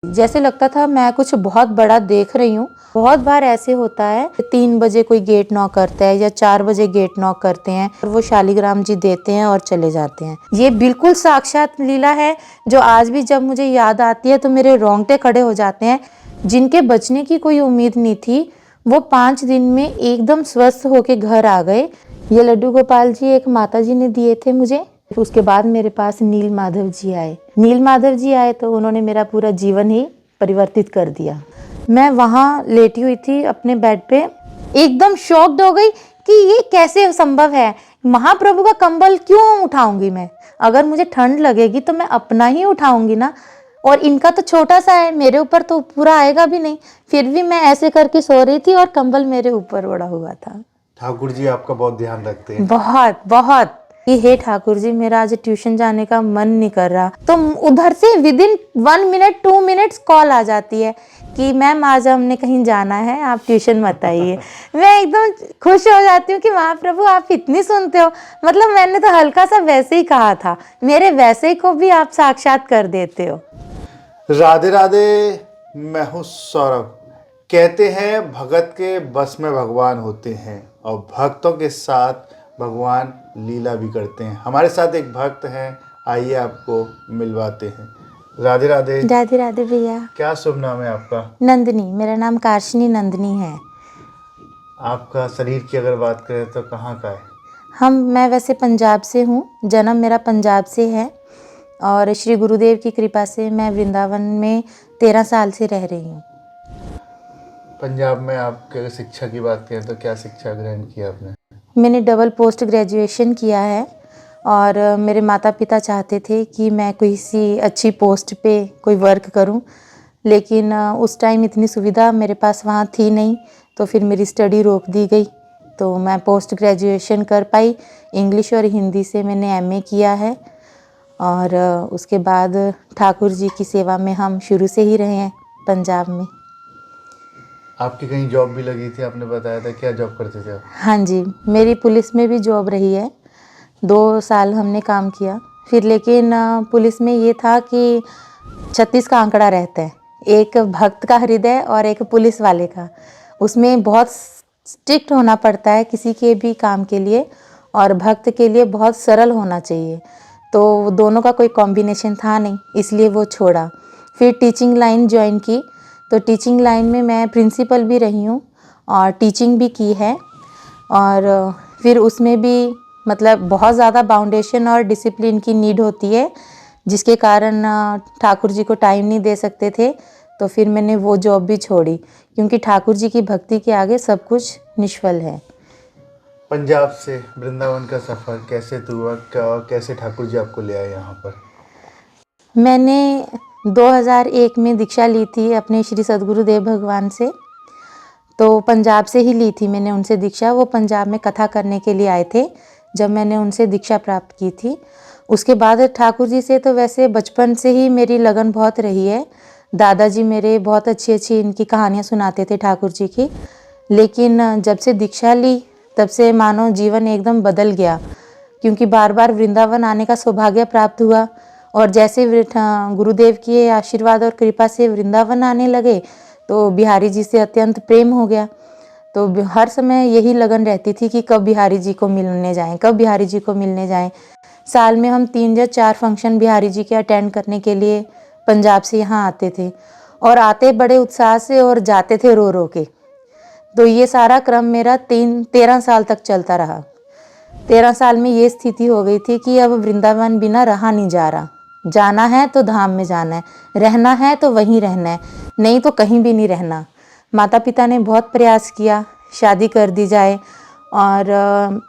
जैसे लगता था मैं कुछ बहुत बड़ा देख रही हूँ। बहुत बार ऐसे होता है 3 बजे कोई गेट नॉक करता है या 4 बजे गेट नॉक करते हैं और वो शालिग्राम जी देते हैं और चले जाते हैं। ये बिल्कुल साक्षात लीला है जो आज भी जब मुझे याद आती है तो मेरे रोंगटे खड़े हो जाते हैं। जिनके बचने की कोई उम्मीद नहीं थी वो 5 दिन में एकदम स्वस्थ होके घर आ गए। ये लड्डू गोपाल जी एक माता जी ने दिए थे मुझे। उसके बाद मेरे पास नील माधव जी आए। नील माधव जी आए तो उन्होंने मेरा पूरा जीवन ही परिवर्तित कर दिया। मैं वहाँ लेटी हुई थी अपने बेड पे, एकदम शॉक्ड हो गई कि ये कैसे संभव है। महाप्रभु का कंबल क्यों उठाऊंगी मैं? अगर मुझे ठंड लगेगी तो मैं अपना ही उठाऊंगी ना, और इनका तो छोटा सा है, मेरे ऊपर तो पूरा आएगा भी नहीं। फिर भी मैं ऐसे करके सो रही थी और कंबल मेरे ऊपर ओढ़ा हुआ था। ठाकुर जी आपका बहुत ध्यान रखते हैं। बहुत बहुत कि हे ठाकुर जी मेरा आज ट्यूशन जाने का मन नहीं कर रहा, तो उधर से विदिन 1 मिनट 2 मिनट्स कॉल आ जाती है कि मैम आज हमने कहीं जाना है, आप ट्यूशन मत आइए। मैं एकदम खुश हो जाती हूँ कि महाप्रभु आप इतनी सुनते हो। मतलब मैंने तो हल्का सा वैसे ही कहा था, मेरे वैसे को भी आप साक्षात कर देते हो। राधे राधे। मैं हूँ सौरभ। कहते हैं भगत के बस में भगवान होते हैं और भक्तों के साथ भगवान लीला भी करते हैं। हमारे साथ एक भक्त हैं, आइए आपको मिलवाते हैं। राधे राधे। राधे राधे भैया। क्या शुभ नाम है आपका? नंदनी, मेरा नाम कार्शनी नंदनी है। आपका शरीर की अगर बात करें तो कहाँ का है? मैं वैसे पंजाब से हूँ, जन्म मेरा पंजाब से है और श्री गुरुदेव की कृपा से मैं वृंदावन में 13 साल से रह रही हूँ। पंजाब में आप अगर शिक्षा की बात करें तो क्या शिक्षा ग्रहण किया आपने? मैंने डबल पोस्ट ग्रेजुएशन किया है और मेरे माता पिता चाहते थे कि मैं किसी अच्छी पोस्ट पे कोई वर्क करूं, लेकिन उस टाइम इतनी सुविधा मेरे पास वहाँ थी नहीं, तो फिर मेरी स्टडी रोक दी गई। तो मैं पोस्ट ग्रेजुएशन कर पाई। इंग्लिश और हिंदी से मैंने एमए किया है और उसके बाद ठाकुर जी की सेवा में हम शुरू से ही रहे हैं पंजाब में। आपकी कहीं जॉब भी लगी थी, आपने बताया था, क्या जॉब करते थे आप? हाँ जी, मेरी पुलिस में भी जॉब रही है। 2 साल हमने काम किया फिर, लेकिन पुलिस में ये था कि 36 का आंकड़ा रहता है, एक भक्त का हृदय और एक पुलिस वाले का। उसमें बहुत स्ट्रिक्ट होना पड़ता है किसी के भी काम के लिए, और भक्त के लिए बहुत सरल होना चाहिए। तो दोनों का कोई कॉम्बिनेशन था नहीं, इसलिए वो छोड़ा। फिर टीचिंग लाइन ज्वाइन की, तो टीचिंग लाइन में मैं प्रिंसिपल भी रही हूँ और टीचिंग भी की है। और फिर उसमें भी मतलब बहुत ज़्यादा बाउंडेशन और डिसिप्लिन की नीड होती है, जिसके कारण ठाकुर जी को टाइम नहीं दे सकते थे। तो फिर मैंने वो जॉब भी छोड़ी, क्योंकि ठाकुर जी की भक्ति के आगे सब कुछ निष्फल है। पंजाब से वृंदावन का सफ़र कैसे हुआ, कैसे ठाकुर जी आपको ले आए यहाँ पर? मैंने 2001 में दीक्षा ली थी अपने श्री सद्गुरुदेव भगवान से। तो पंजाब से ही ली थी मैंने उनसे दीक्षा। वो पंजाब में कथा करने के लिए आए थे जब मैंने उनसे दीक्षा प्राप्त की थी। उसके बाद ठाकुर जी से तो वैसे बचपन से ही मेरी लगन बहुत रही है। दादाजी मेरे बहुत अच्छी अच्छी इनकी कहानियाँ सुनाते थे ठाकुर जी की। लेकिन जब से दीक्षा ली तब से मानो जीवन एकदम बदल गया, क्योंकि बार बार वृंदावन आने का सौभाग्य प्राप्त हुआ। और जैसे गुरुदेव के आशीर्वाद और कृपा से वृंदावन आने लगे तो बिहारी जी से अत्यंत प्रेम हो गया। तो हर समय यही लगन रहती थी कि कब बिहारी जी को मिलने जाएं, कब बिहारी जी को मिलने जाएं। साल में हम 3 या 4 फंक्शन बिहारी जी के अटेंड करने के लिए पंजाब से यहाँ आते थे, और आते बड़े उत्साह से और जाते थे रो रो के। तो ये सारा क्रम मेरा 13 साल तक चलता रहा। 13 साल में ये स्थिति हो गई थी कि अब वृंदावन बिना रहा नहीं जा रहा। जाना है तो धाम में जाना है, रहना है तो वहीं रहना है, नहीं तो कहीं भी नहीं रहना। माता पिता ने बहुत प्रयास किया शादी कर दी जाए और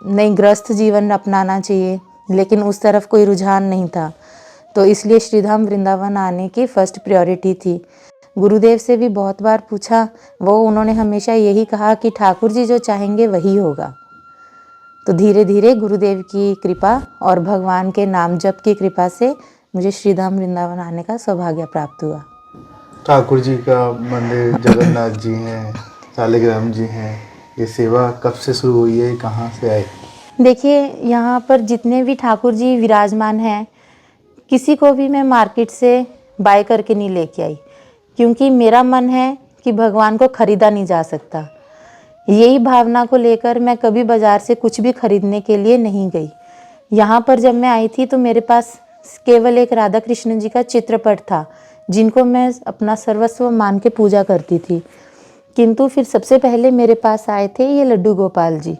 नई गृहस्थ जीवन अपनाना चाहिए, लेकिन उस तरफ कोई रुझान नहीं था। तो इसलिए श्रीधाम वृंदावन आने की फर्स्ट प्रायोरिटी थी। गुरुदेव से भी बहुत बार पूछा, उन्होंने हमेशा यही कहा कि ठाकुर जी जो चाहेंगे वही होगा। तो धीरे धीरे गुरुदेव की कृपा और भगवान के नाम जप की कृपा से मुझे श्रीधाम वृंदावन आने का सौभाग्य प्राप्त हुआ। ठाकुर जी का मंदिर, जगन्नाथ जी हैं, शालिग्राम जी हैं, ये सेवा कब से शुरू हुई है, कहाँ से आए? देखिए, यहाँ पर जितने भी ठाकुर जी विराजमान हैं, किसी को भी मैं मार्केट से बाय करके नहीं लेके आई। क्योंकि मेरा मन है कि भगवान को खरीदा नहीं जा सकता। यही भावना को लेकर मैं कभी बाज़ार से कुछ भी खरीदने के लिए नहीं गई। यहाँ पर जब मैं आई थी तो मेरे पास केवल एक राधा कृष्ण जी का चित्रपट था, जिनको मैं अपना सर्वस्व मान के पूजा करती थी। किंतु फिर सबसे पहले मेरे पास आए थे ये लड्डू गोपाल जी।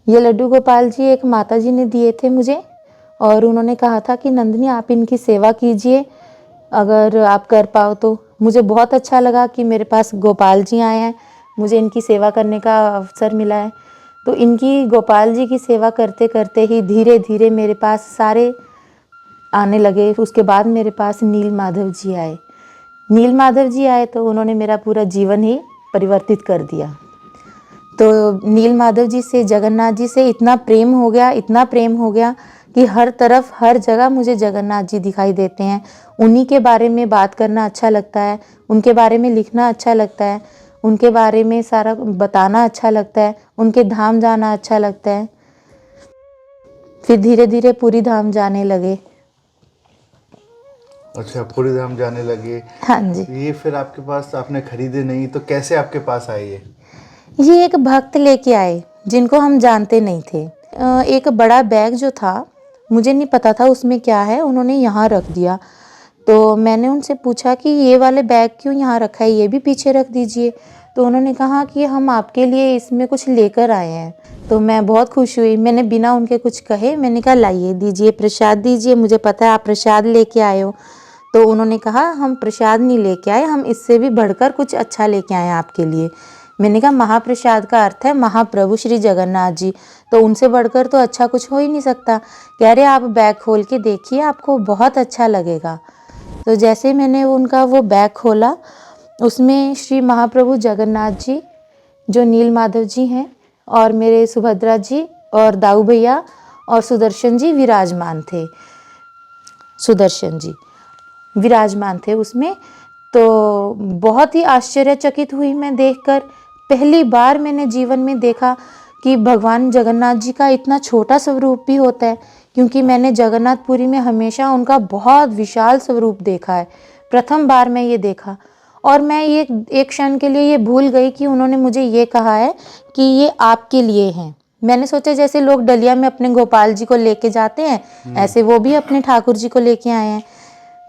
ये लड्डू गोपाल जी एक माता जी ने दिए थे मुझे, और उन्होंने कहा था कि नंदिनी आप इनकी सेवा कीजिए, अगर आप कर पाओ तो। मुझे बहुत अच्छा लगा कि मेरे पास गोपाल जी आए हैं, मुझे इनकी सेवा करने का अवसर मिला है। तो इनकी गोपाल जी की सेवा करते करते ही धीरे धीरे मेरे पास सारे आने लगे। उसके बाद मेरे पास नील माधव जी आए। नील माधव जी आए तो उन्होंने मेरा पूरा जीवन ही परिवर्तित कर दिया। तो नील माधव जी से, जगन्नाथ जी से इतना प्रेम हो गया, इतना प्रेम हो गया कि हर तरफ हर जगह मुझे जगन्नाथ जी दिखाई देते हैं। उन्हीं के बारे में बात करना अच्छा लगता है, उनके बारे में लिखना अच्छा लगता है, उनके बारे में सारा बताना अच्छा लगता है, उनके धाम जाना अच्छा लगता है। फिर धीरे धीरे पूरी धाम जाने लगे। अच्छा, पूरी धाम जाने लगे। हाँ जी। ये फिर आपके पास आपने खरीदे नहीं तो कैसे आपके पास आए ये एक भक्त लेके आए जिनको हम जानते नहीं थे। एक बड़ा बैग जो था, मुझे नहीं पता था उसमें क्या है, उन्होंने यहाँ रख दिया। तो मैंने उनसे पूछा कि ये वाले बैग क्यों यहाँ रखा है, ये भी पीछे रख दीजिए। तो उन्होंने कहा कि हम आपके लिए इसमें कुछ लेकर आए हैं। तो मैं बहुत खुश हुई। मैंने बिना उनके कुछ कहे मैंने कहा लाइए, दीजिए, प्रसाद दीजिए, मुझे पता है आप प्रसाद लेके आए हो। तो उन्होंने कहा हम प्रसाद नहीं लेके आए, हम इससे भी बढ़कर कुछ अच्छा लेके आए हैं आपके लिए। मैंने कहा महाप्रसाद का अर्थ है महाप्रभु श्री जगन्नाथ जी, तो उनसे बढ़कर तो अच्छा कुछ हो ही नहीं सकता। कह रहे आप बैग खोल के देखिए, आपको बहुत अच्छा लगेगा। तो जैसे मैंने उनका वो बैग खोला, उसमें श्री महाप्रभु जगन्नाथ जी, जो नील माधव जी हैं, और मेरे सुभद्रा जी और दाऊ भैया और सुदर्शन जी विराजमान थे। सुदर्शन जी विराजमान थे उसमें। तो बहुत ही आश्चर्यचकित हुई मैं देखकर। पहली बार मैंने जीवन में देखा कि भगवान जगन्नाथ जी का इतना छोटा स्वरूप भी होता है, क्योंकि मैंने जगन्नाथपुरी में हमेशा उनका बहुत विशाल स्वरूप देखा है। प्रथम बार मैं ये देखा, और मैं ये एक क्षण के लिए ये भूल गई कि उन्होंने मुझे ये कहा है कि ये आपके लिए हैं। मैंने सोचा जैसे लोग डलिया में अपने गोपाल जी को लेके जाते हैं, ऐसे वो भी अपने ठाकुर जी को लेके आए हैं।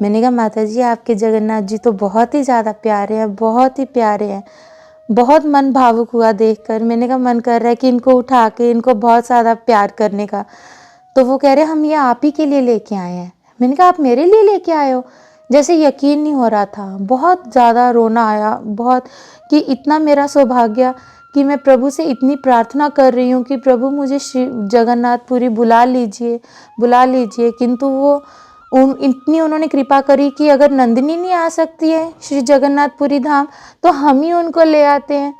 मैंने कहा माता जी आपके जगन्नाथ जी तो बहुत ही ज़्यादा प्यारे हैं, बहुत ही प्यारे हैं। बहुत मन भावुक हुआ देखकर। मैंने कहा मन कर रहा है कि इनको उठा के इनको बहुत ज़्यादा प्यार करने का। तो वो कह रहे हम ये आप ही के लिए लेके आए हैं। मैंने कहा आप मेरे लिए लेके आए हो? जैसे यकीन नहीं हो रहा था। बहुत ज़्यादा रोना आया, बहुत, कि इतना मेरा सौभाग्य कि मैं प्रभु से इतनी प्रार्थना कर रही हूँ कि प्रभु मुझे श्री जगन्नाथपुरी बुला लीजिए, बुला लीजिए। किंतु वो इतनी उन्होंने कृपा करी कि अगर नंदिनी नहीं आ सकती है श्री जगन्नाथपुरी धाम, तो हम ही उनको ले आते हैं।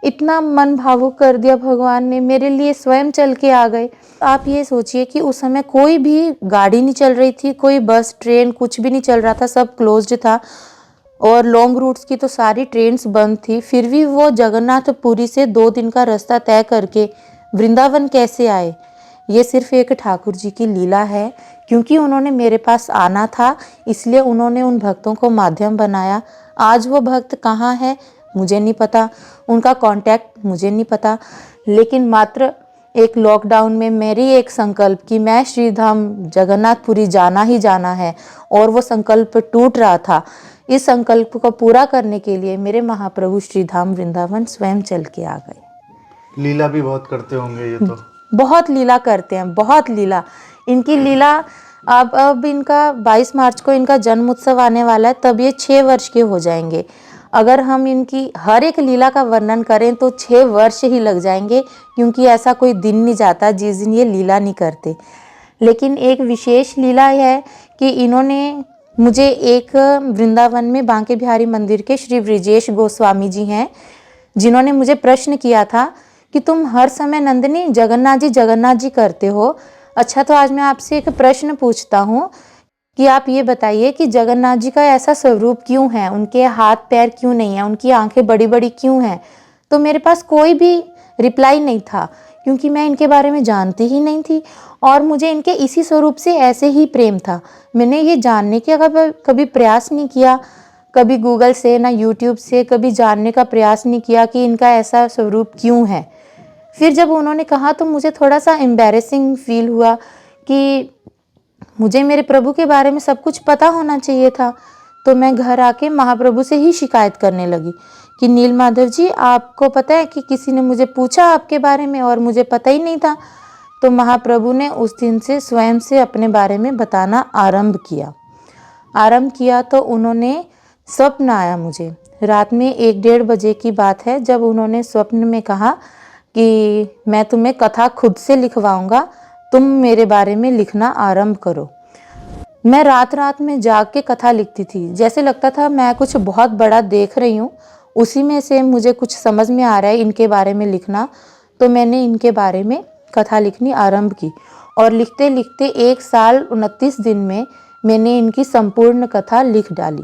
इतना मन भावुक कर दिया भगवान ने, मेरे लिए स्वयं चल के आ गए। आप ये सोचिए कि उस समय कोई भी गाड़ी नहीं चल रही थी, कोई बस ट्रेन कुछ भी नहीं चल रहा था, सब क्लोज्ड था, और लॉन्ग रूट्स की तो सारी ट्रेन्स बंद थी। फिर भी वो जगन्नाथपुरी से 2 दिन का रास्ता तय करके वृंदावन कैसे आए? ये सिर्फ एक ठाकुर जी की लीला है, क्योंकि उन्होंने मेरे पास आना था, इसलिए उन्होंने उन भक्तों को माध्यम बनाया। आज वो भक्त कहाँ है मुझे नहीं पता, उनका कांटेक्ट मुझे नहीं पता, लेकिन मात्र एक लॉकडाउन में मेरी एक संकल्प कि मैं श्रीधाम जगन्नाथपुरी जाना ही जाना है, और वो संकल्प टूट रहा था। इस संकल्प को पूरा करने के लिए मेरे महाप्रभु श्रीधाम वृंदावन स्वयं चल के आ गए। लीला भी बहुत करते होंगे ये तो। बहुत लीला करते हैं, बहुत लीला। इनकी लीला अब इनका 22 मार्च को इनका जन्म उत्सव आने वाला है, तब ये 6 वर्ष के हो जाएंगे। अगर हम इनकी हर एक लीला का वर्णन करें तो 6 वर्ष ही लग जाएंगे, क्योंकि ऐसा कोई दिन नहीं जाता जिस दिन ये लीला नहीं करते। लेकिन एक विशेष लीला है कि इन्होंने मुझे एक वृंदावन में बांके बिहारी मंदिर के श्री ब्रिजेश गोस्वामी जी हैं, जिन्होंने मुझे प्रश्न किया था कि तुम हर समय नंदिनी जगन्नाथ जी करते हो। अच्छा, तो आज मैं आपसे एक प्रश्न पूछता हूँ कि आप ये बताइए कि जगन्नाथ जी का ऐसा स्वरूप क्यों है, उनके हाथ पैर क्यों नहीं है, उनकी आंखें बड़ी बड़ी क्यों हैं? तो मेरे पास कोई भी रिप्लाई नहीं था, क्योंकि मैं इनके बारे में जानती ही नहीं थी, और मुझे इनके इसी स्वरूप से ऐसे ही प्रेम था। मैंने ये जानने का कभी प्रयास नहीं किया, कभी गूगल से ना यूट्यूब से कभी जानने का प्रयास नहीं किया कि इनका ऐसा स्वरूप क्यों है। फिर जब उन्होंने कहा तो मुझे थोड़ा सा एम्बैरेसिंग फील हुआ कि मुझे मेरे प्रभु के बारे में सब कुछ पता होना चाहिए था। तो मैं घर आके महाप्रभु से ही शिकायत करने लगी कि नीलमाधव जी, आपको पता है कि किसी ने मुझे पूछा आपके बारे में और मुझे पता ही नहीं था। तो महाप्रभु ने उस दिन से स्वयं से अपने बारे में बताना आरंभ किया। तो उन्होंने स्वप्न आया मुझे, रात में 1-1:30 बजे की बात है, जब उन्होंने स्वप्न में कहा कि मैं तुम्हें कथा खुद से लिखवाऊंगा, तुम मेरे बारे में लिखना आरंभ करो। मैं रात रात में जाग के कथा लिखती थी, जैसे लगता था मैं कुछ बहुत बड़ा देख रही हूँ, उसी में से मुझे कुछ समझ में आ रहा है इनके बारे में लिखना। तो मैंने इनके बारे में कथा लिखनी आरंभ की और लिखते लिखते 1 साल 29 दिन में मैंने इनकी संपूर्ण कथा लिख डाली।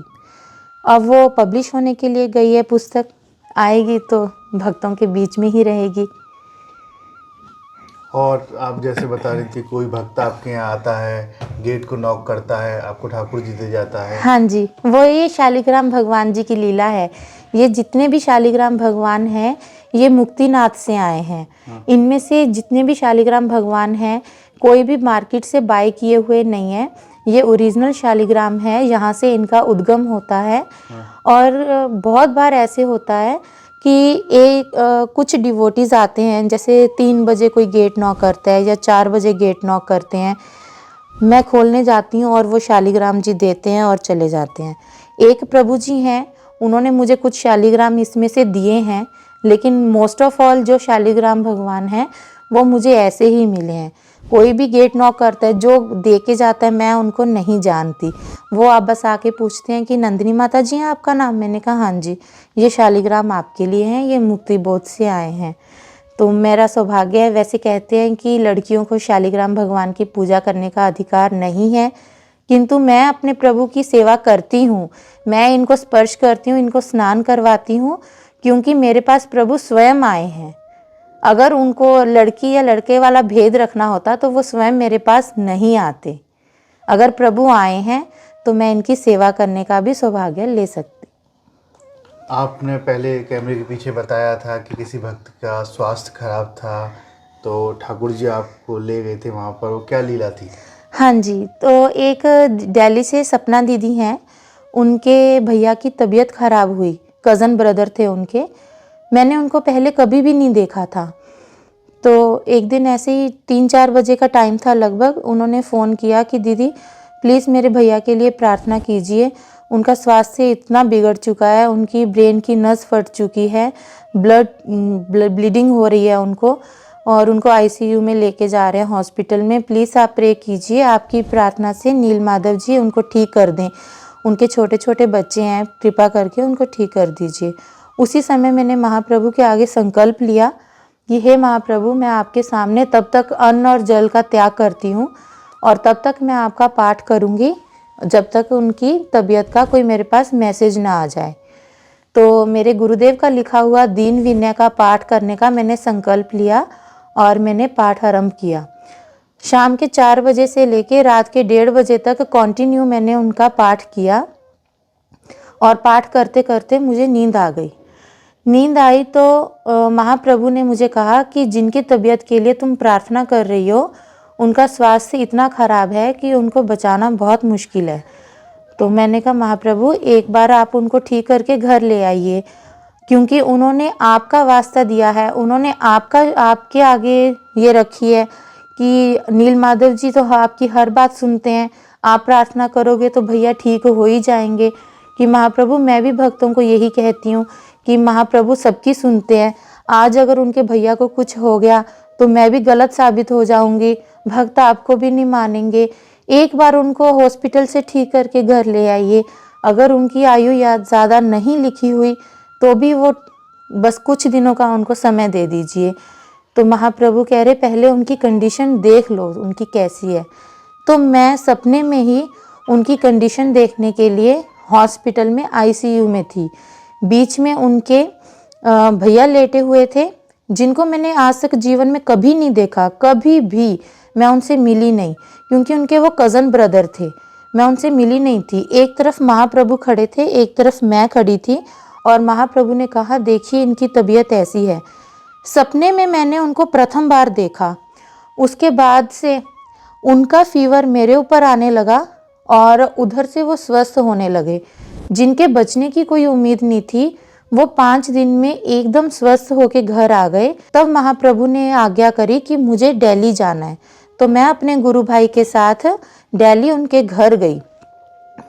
अब वो पब्लिश होने के लिए गई है, पुस्तक आएगी तो भक्तों के बीच में ही रहेगी। और आप जैसे बता रही थी, कोई भक्त आपके यहाँ आता है, गेट को नॉक करता है, आपको ठाकुर जी दे जाता है। हाँ जी, वो ये शालिग्राम भगवान जी की लीला है। ये जितने भी शालिग्राम भगवान हैं ये मुक्तिनाथ से आए हैं। इनमें से जितने भी शालिग्राम भगवान हैं कोई भी मार्केट से बाय किए हुए नहीं है, ये ओरिजिनल शालिग्राम है, यहाँ से इनका उद्गम होता है। और बहुत बार ऐसे होता है कि कुछ डिवोटीज आते हैं, जैसे 3 बजे कोई गेट नॉक करता है या 4 बजे गेट नॉक करते हैं, मैं खोलने जाती हूँ और वो शालिग्राम जी देते हैं और चले जाते हैं। एक प्रभु जी हैं, उन्होंने मुझे कुछ शालिग्राम इसमें से दिए हैं, लेकिन मोस्ट ऑफ ऑल जो शालिग्राम भगवान हैं वो मुझे ऐसे ही मिले हैं। कोई भी गेट नॉक करता है, जो दे के जाता है, मैं उनको नहीं जानती। वो आप बस आके पूछते हैं कि नंदिनी माता जी हैं आपका नाम? मैंने कहा हाँ जी, ये शालिग्राम आपके लिए हैं, ये मुक्ति बोध से आए हैं। तो मेरा सौभाग्य है। वैसे कहते हैं कि लड़कियों को शालिग्राम भगवान की पूजा करने का अधिकार नहीं है, किंतु मैं अपने प्रभु की सेवा करती हूँ। मैं इनको स्पर्श करती हूँ, इनको स्नान करवाती हूँ, क्योंकि मेरे पास प्रभु स्वयं आए हैं। अगर उनको लड़की या लड़के वाला भेद रखना होता तो वो स्वयं मेरे पास नहीं आते। अगर प्रभु आए हैं तो मैं इनकी सेवा करने का भी सौभाग्य ले सकती। आपने पहले कैमरे के पीछे बताया था कि किसी भक्त का स्वास्थ्य खराब था, तो ठाकुर जी आपको ले गए थे वहाँ पर, वो क्या लीला थी? हाँ जी, तो एक दिल्ली से सपना दीदी हैं, उनके भैया की तबीयत खराब हुई, कज़न ब्रदर थे उनके। मैंने उनको पहले कभी भी नहीं देखा था। तो एक दिन ऐसे ही 3-4 बजे का टाइम था लगभग, उन्होंने फ़ोन किया कि दीदी प्लीज़ मेरे भैया के लिए प्रार्थना कीजिए, उनका स्वास्थ्य इतना बिगड़ चुका है, उनकी ब्रेन की नस फट चुकी है, ब्लीडिंग हो रही है उनको, और उनको आईसीयू में लेके जा रहे हैं हॉस्पिटल में। प्लीज़ आप प्रे कीजिए, आपकी प्रार्थना से नीलमाधव जी उनको ठीक कर दें, उनके छोटे छोटे बच्चे हैं, कृपा करके उनको ठीक कर दीजिए। उसी समय मैंने महाप्रभु के आगे संकल्प लिया कि हे महाप्रभु, मैं आपके सामने तब तक अन्न और जल का त्याग करती हूँ और तब तक मैं आपका पाठ करूँगी जब तक उनकी तबीयत का कोई मेरे पास मैसेज ना आ जाए। तो मेरे गुरुदेव का लिखा हुआ दीन विनय का पाठ करने का मैंने संकल्प लिया और मैंने पाठ आरंभ किया। शाम के 4 बजे से लेके रात के 1:30 बजे तक कंटिन्यू मैंने उनका पाठ किया और पाठ करते करते मुझे नींद आ गई। नींद आई तो महाप्रभु ने मुझे कहा कि जिनकी तबीयत के लिए तुम प्रार्थना कर रही हो उनका स्वास्थ्य इतना ख़राब है कि उनको बचाना बहुत मुश्किल है। तो मैंने कहा महाप्रभु, एक बार आप उनको ठीक करके घर ले आइए, क्योंकि उन्होंने आपका वास्ता दिया है, उन्होंने आपके आगे ये रखी है कि नीलमाधव जी तो आपकी हर बात सुनते हैं, आप प्रार्थना करोगे तो भैया ठीक हो ही जाएंगे। कि महाप्रभु, मैं भी भक्तों को यही कहती हूँ कि महाप्रभु सबकी सुनते हैं, आज अगर उनके भैया को कुछ हो गया तो मैं भी गलत साबित हो जाऊंगी, भक्त आपको भी नहीं मानेंगे। एक बार उनको हॉस्पिटल से ठीक करके घर ले आइए, अगर उनकी आयु याद ज़्यादा नहीं लिखी हुई तो भी वो बस कुछ दिनों का उनको समय दे दीजिए। तो महाप्रभु कह रहे पहले उनकी कंडीशन देख लो उनकी कैसी है। तो मैं सपने में ही उनकी कंडीशन देखने के लिए हॉस्पिटल में आईसीयू में थी। बीच में उनके भैया लेटे हुए थे, जिनको मैंने आज तक जीवन में कभी नहीं देखा, कभी भी मैं उनसे मिली नहीं, क्योंकि उनके वो कज़न ब्रदर थे। मैं उनसे मिली नहीं थी। एक तरफ महाप्रभु खड़े थे, एक तरफ मैं खड़ी थी, और महाप्रभु ने कहा, देखिए इनकी तबीयत ऐसी है। सपने में मैंने उनको प्रथम बार देखा। उसके बाद से उनका फीवर मेरे ऊपर आने लगा और उधर से वो स्वस्थ होने लगे। जिनके बचने की कोई उम्मीद नहीं थी, वो 5 दिन में एकदम स्वस्थ होके घर आ गए। तब महाप्रभु ने आज्ञा करी कि मुझे दिल्ली जाना है, तो मैं अपने गुरु भाई के साथ दिल्ली उनके घर गई।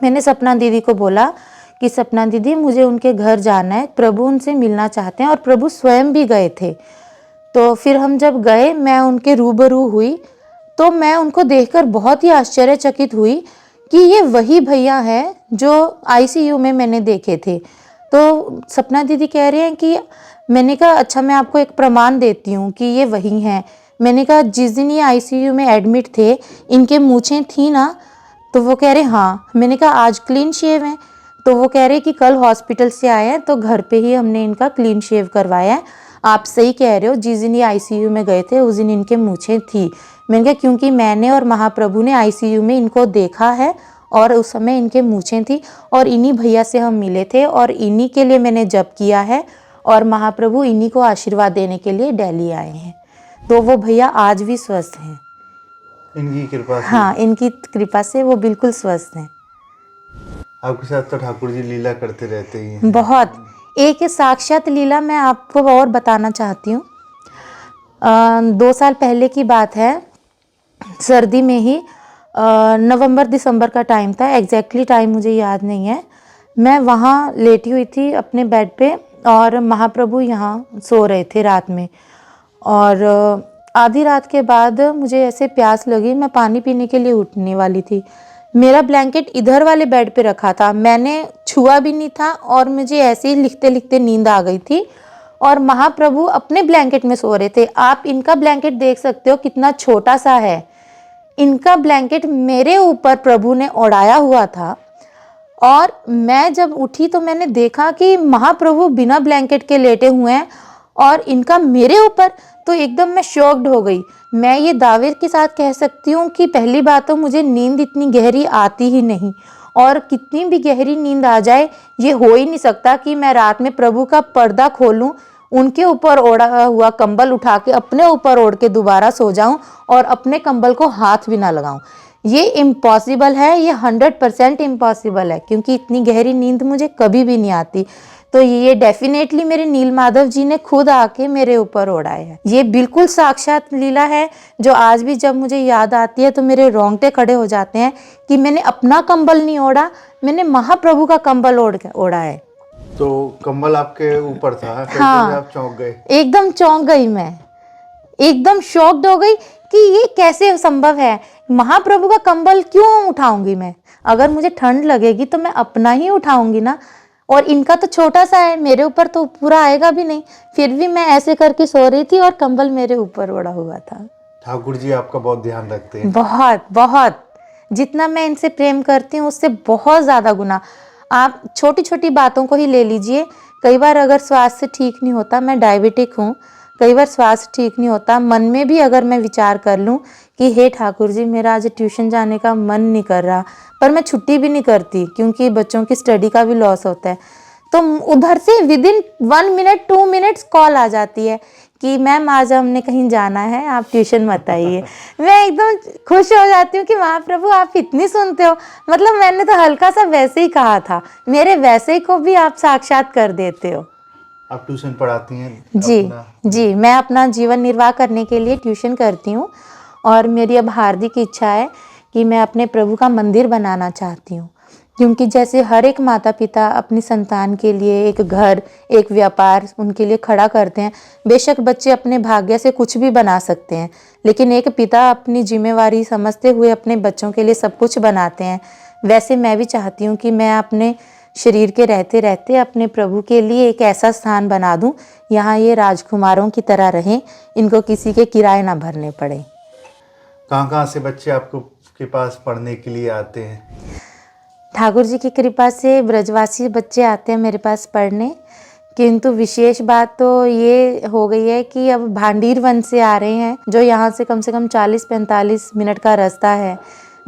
मैंने सपना दीदी को बोला कि सपना दीदी, मुझे उनके घर जाना है, प्रभु उनसे मिलना चाहते हैं, और प्रभु स्वयं भी गए थे। तो फिर हम जब गए, मैं उनके रूबरू हुई, तो मैं उनको देखकर बहुत ही आश्चर्यचकित हुई कि ये वही भैया हैं जो आईसीयू में मैंने देखे थे। तो सपना दीदी कह रहे हैं कि मैंने कहा, अच्छा मैं आपको एक प्रमाण देती हूँ कि ये वही हैं। मैंने कहा, जिस दिन ये आईसीयू में एडमिट थे, इनके मूछें थी ना? तो वो कह रहे हाँ। मैंने कहा, आज क्लीन शेव हैं? तो वो कह रहे कि कल हॉस्पिटल से आए हैं, तो घर पे ही हमने इनका क्लीन शेव करवाया है। आप सही कह रहे हो, जिस दिन ये आईसीयू में गए थे उस दिन इनके मूछें थी। मैंने कहा, क्योंकि मैंने और महाप्रभु ने आईसीयू में इनको देखा है और उस समय इनके मूछें थी, और इन्हीं भैया से हम मिले थे, और इन्हीं के लिए मैंने जप किया है, और महाप्रभु इन्हीं को आशीर्वाद देने के लिए दिल्ली आए हैं। तो वो भैया आज भी स्वस्थ हैं, इनकी कृपा से। हाँ, इनकी कृपा से वो बिल्कुल स्वस्थ हैं। आपके साथ तो ठाकुर जी लीला करते रहते ही हैं। बहुत। एक साक्षात लीला मैं आपको और बताना चाहती हूँ। 2 साल पहले की बात है, सर्दी में ही, नवंबर दिसंबर का टाइम था, एग्जैक्टली टाइम मुझे याद नहीं है। मैं वहाँ लेटी हुई थी अपने बेड पे, और महाप्रभु यहाँ सो रहे थे रात में। और आधी रात के बाद मुझे ऐसे प्यास लगी, मैं पानी पीने के लिए उठने वाली थी। मेरा ब्लैंकेट इधर वाले बेड पे रखा था, मैंने छुआ भी नहीं था, और मुझे ऐसे ही लिखते लिखते नींद आ गई थी। और महाप्रभु अपने ब्लैंकेट में सो रहे थे। आप इनका ब्लैंकेट देख सकते हो कितना छोटा सा है। इनका ब्लैंकेट मेरे ऊपर प्रभु ने ओढ़ाया हुआ था, और मैं जब उठी तो मैंने देखा कि महाप्रभु बिना ब्लैंकेट के लेटे हुए हैं, और इनका मेरे ऊपर। तो एकदम मैं शॉक्ड हो गई। मैं ये दावे के साथ कह सकती हूँ कि पहली बात तो मुझे नींद इतनी गहरी आती ही नहीं, और कितनी भी गहरी नींद आ जाए, ये हो ही नहीं सकता कि मैं रात में प्रभु का पर्दा खोलूं, उनके ऊपर ओढ़ा हुआ कंबल उठा के अपने ऊपर ओढ़ के दोबारा सो जाऊं, और अपने कंबल को हाथ भी ना लगाऊं। ये इम्पॉसिबल है, ये 100% इम्पॉसिबल है, क्योंकि इतनी गहरी नींद मुझे कभी भी नहीं आती। तो ये डेफिनेटली मेरे नील माधव जी ने खुद आके मेरे ऊपर ओढ़ाया है। ये बिल्कुल साक्षात लीला है, जो आज भी जब मुझे याद आती है तो मेरे रोंगटे खड़े हो जाते हैं कि मैंने अपना कंबल नहीं ओढ़ा, मैंने महाप्रभु का कंबल ओढ़ा है। तो कंबल आपके ऊपर था, फिर हाँ, जब आप चौंक गए? एकदम चौंक गई मैं, एकदम शॉक्ड हो गई कि ये कैसे संभव है। महाप्रभु का कंबल क्यों उठाऊंगी मैं? अगर मुझे ठंड लगेगी तो मैं अपना ही उठाऊंगी ना, और इनका तो छोटा सा है, मेरे ऊपर तो पूरा आएगा भी नहीं। फिर भी मैं ऐसे करके सो रही थी और कंबल मेरे ऊपर ओढ़ा हुआ था। ठाकुर जी आपका बहुत ध्यान रखते हैं। बहुत बहुत, जितना मैं इनसे प्रेम करती हूँ उससे बहुत ज़्यादा गुना। आप छोटी छोटी बातों को ही ले लीजिए। कई बार अगर स्वास्थ्य ठीक नहीं होता, मैं डायबिटिक हूँ, कई बार स्वास्थ्य ठीक नहीं होता, मन में भी अगर मैं विचार कर लूँ कि हे ठाकुर जी, मेरा आज ट्यूशन जाने का मन नहीं कर रहा, पर मैं छुट्टी भी नहीं करती क्योंकि बच्चों की स्टडी का भी लॉस होता है, तो उधर से विदिन 1 मिनट 2 मिनट्स कॉल आ जाती है कि मैम आज हमने कहीं जाना है, आप ट्यूशन मत आइए। मैं एकदम खुश हो जाती हूँ कि महाप्रभु आप इतनी सुनते हो, मतलब मैंने तो हल्का सा वैसे ही कहा था, मेरे वैसे ही को भी आप साक्षात कर देते हो। आप ट्यूशन पढ़ाती हैं? जी जी, मैं अपना जीवन निर्वाह करने के लिए ट्यूशन करती हूँ, और मेरी अब हार्दिक इच्छा है कि मैं अपने प्रभु का मंदिर बनाना चाहती हूँ, क्योंकि जैसे हर एक माता पिता अपनी संतान के लिए एक घर, एक व्यापार उनके लिए खड़ा करते हैं। बेशक बच्चे अपने भाग्य से कुछ भी बना सकते हैं, लेकिन एक पिता अपनी जिम्मेवारी समझते हुए अपने बच्चों के लिए सब कुछ बनाते हैं। वैसे मैं भी चाहती हूँ कि मैं अपने शरीर के रहते रहते अपने प्रभु के लिए एक ऐसा स्थान बना दूँ, यहाँ ये राजकुमारों की तरह रहें, इनको किसी के किराए ना भरने पड़े। कहाँ से बच्चे आपको के पास पढ़ने के लिए आते हैं? ठाकुर जी की कृपा से ब्रजवासी बच्चे आते हैं मेरे पास पढ़ने, किंतु विशेष बात तो ये हो गई है कि अब भांडीर वन से आ रहे हैं, जो यहाँ से कम 40-45 मिनट का रास्ता है।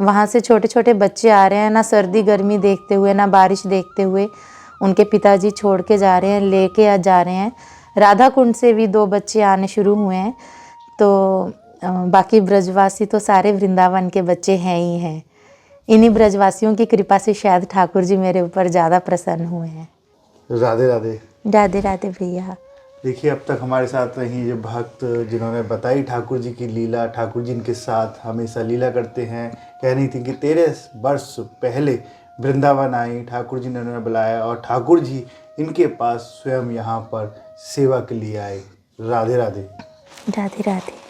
वहाँ से छोटे छोटे बच्चे आ रहे हैं, ना सर्दी गर्मी देखते हुए ना बारिश देखते हुए उनके पिताजी छोड़ के जा रहे हैं, लेके जा रहे हैं। राधा कुंड से भी 2 बच्चे आने शुरू हुए हैं। तो बाकी ब्रजवासी तो सारे वृंदावन के बच्चे हैं ही हैं। इन्हीं ब्रजवासियों की कृपा से शायद ठाकुर जी मेरे ऊपर ज़्यादा प्रसन्न हुए हैं। राधे राधे। राधे राधे भैया। देखिए, अब तक हमारे साथ रही जो भक्त जिन्होंने बताई ठाकुर जी की लीला, ठाकुर जी इनके साथ हमेशा लीला करते हैं। कह रही थी कि 13 वर्ष पहले वृंदावन आई, ठाकुर जी ने उन्हें बुलाया और ठाकुर जी इनके पास स्वयं यहाँ पर सेवा के लिए आए। राधे राधे। राधे राधे।